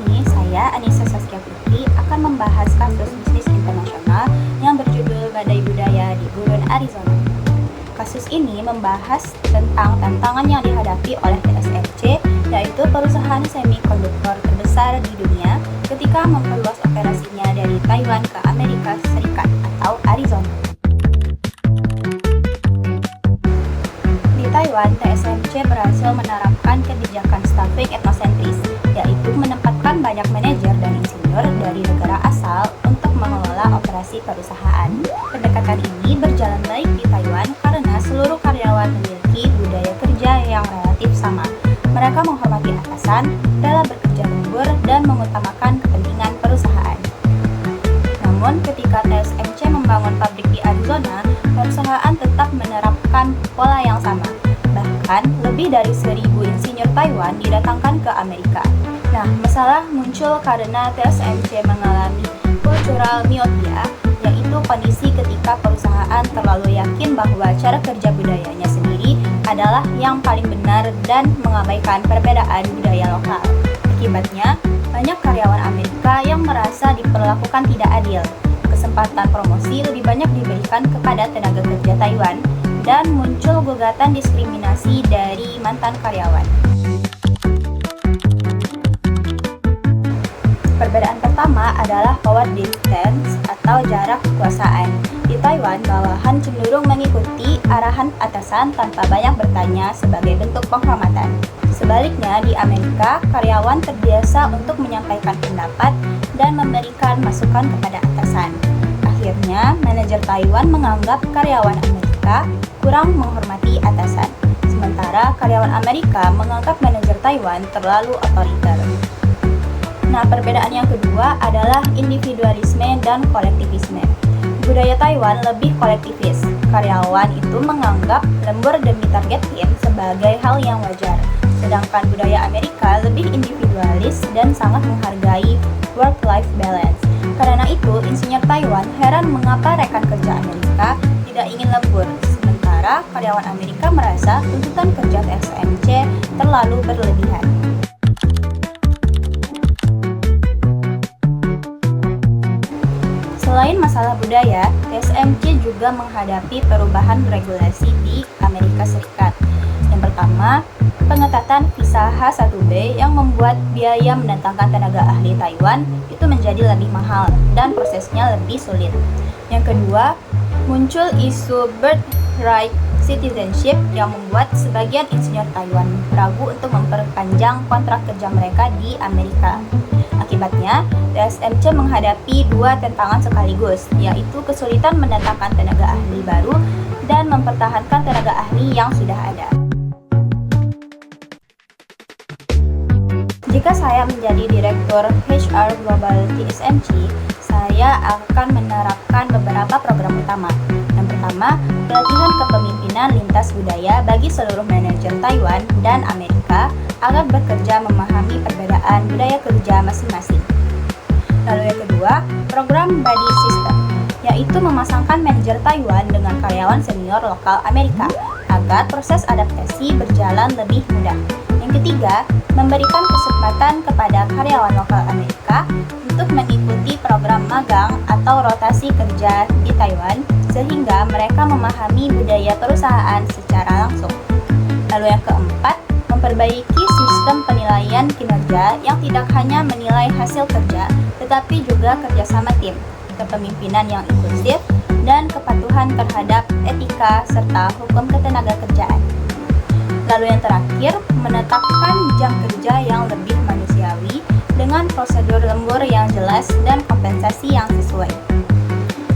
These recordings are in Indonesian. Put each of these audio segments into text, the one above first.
ini, saya Anissa Saskia Putri akan membahas kasus bisnis internasional yang berjudul Badai Budaya di Gurun Arizona. Kasus ini membahas tentang tantangan yang dihadapi oleh TSMC, yaitu perusahaan semikonduktor terbesar di dunia ketika memperluas operasinya dari Taiwan ke Amerika Serikat atau Arizona. Di Taiwan, TSMC berhasil menerapkan kebijakan staffing etnosentris, yaitu menempatkan banyak manajer dan insinyur dari negara asal untuk mengelola operasi perusahaan. Pendekatan ini berjalan baik di Taiwan karena seluruh karyawan memiliki budaya kerja yang relatif sama. Mereka menghormati atasan, rela bekerja lembur, dan mengutamakan kepentingan perusahaan. Namun, ketika TSMC membangun pabrik di Arizona, perusahaan tetap menerapkan pola yang sama. Bahkan, lebih dari 1.000 insinyur Taiwan didatangkan ke Amerika. Nah, masalah muncul karena TSMC mengalami cultural myopia, yaitu kondisi ketika perusahaan terlalu yakin bahwa cara kerja budayanya sendiri adalah yang paling benar dan mengabaikan perbedaan budaya lokal. Akibatnya, banyak karyawan Amerika yang merasa diperlakukan tidak adil. Kesempatan promosi lebih banyak diberikan kepada tenaga kerja Taiwan, dan muncul gugatan diskriminasi dari mantan karyawan. Perbedaan pertama adalah power distance atau jarak kekuasaan. Di Taiwan, bawahan cenderung mengikuti arahan atasan tanpa banyak bertanya sebagai bentuk penghormatan. Sebaliknya, di Amerika, karyawan terbiasa untuk menyampaikan pendapat dan memberikan masukan kepada atasan. Akhirnya, manajer Taiwan menganggap karyawan Amerika kurang menghormati atasan, sementara karyawan Amerika menganggap manajer Taiwan terlalu otoriter. Nah, perbedaan yang kedua adalah individualisme dan kolektivisme. Budaya Taiwan lebih kolektivis. Karyawan itu menganggap lembur demi target tim sebagai hal yang wajar, sedangkan budaya Amerika lebih individualis dan sangat menghargai work-life balance. Karena itu, insinyur Taiwan heran mengapa rekan kerja Amerika tidak ingin lembur, sementara karyawan Amerika merasa tuntutan kerja TSMC terlalu berlebihan. Selain masalah budaya, TSMC juga menghadapi perubahan regulasi di Amerika Serikat. Yang pertama, pengetatan visa H-1B yang membuat biaya mendatangkan tenaga ahli Taiwan itu menjadi lebih mahal dan prosesnya lebih sulit. Yang kedua, muncul isu birthright citizenship yang membuat sebagian insinyur Taiwan ragu untuk memperpanjang kontrak kerja mereka di Amerika. Akibatnya, TSMC menghadapi dua tantangan sekaligus, yaitu kesulitan mendatangkan tenaga ahli baru dan mempertahankan tenaga ahli yang sudah ada. Jika saya menjadi Direktur HR Global TSMC, saya akan menerapkan beberapa program utama. Yang pertama, pelatihan kepemimpinan lintas budaya bagi seluruh manajer Taiwan dan Amerika agar bekerja memahami perbedaan budaya kerja masing-masing. Lalu yang kedua, program Buddy System, yaitu memasangkan manajer Taiwan dengan karyawan senior lokal Amerika agar proses adaptasi berjalan lebih mudah. Yang ketiga, memberikan kesempatan kepada karyawan lokal Amerika untuk mengikuti program magang atau rotasi kerja di Taiwan sehingga mereka memahami budaya perusahaan secara langsung. Lalu yang keempat, memperbaiki sistem penilaian kinerja yang tidak hanya menilai hasil kerja, tetapi juga kerjasama tim, kepemimpinan yang inklusif, dan kepatuhan terhadap etika serta hukum ketenagakerjaan. Lalu yang terakhir, menetapkan jam kerja yang lebih manusiawi dengan prosedur lembur yang jelas dan kompensasi yang sesuai.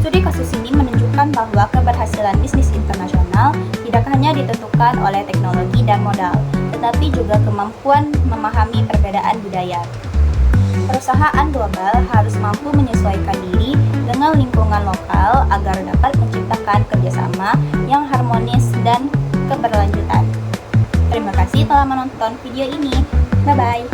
Studi kasus ini menunjukkan bahwa keberhasilan bisnis internasional tidak hanya ditentukan oleh teknologi dan modal, tetapi juga kemampuan memahami perbedaan budaya. Perusahaan global harus mampu menyesuaikan diri dengan lingkungan lokal agar dapat menciptakan kerjasama yang harmonis dan keberlanjutan. Terima kasih telah menonton video ini. Bye-bye.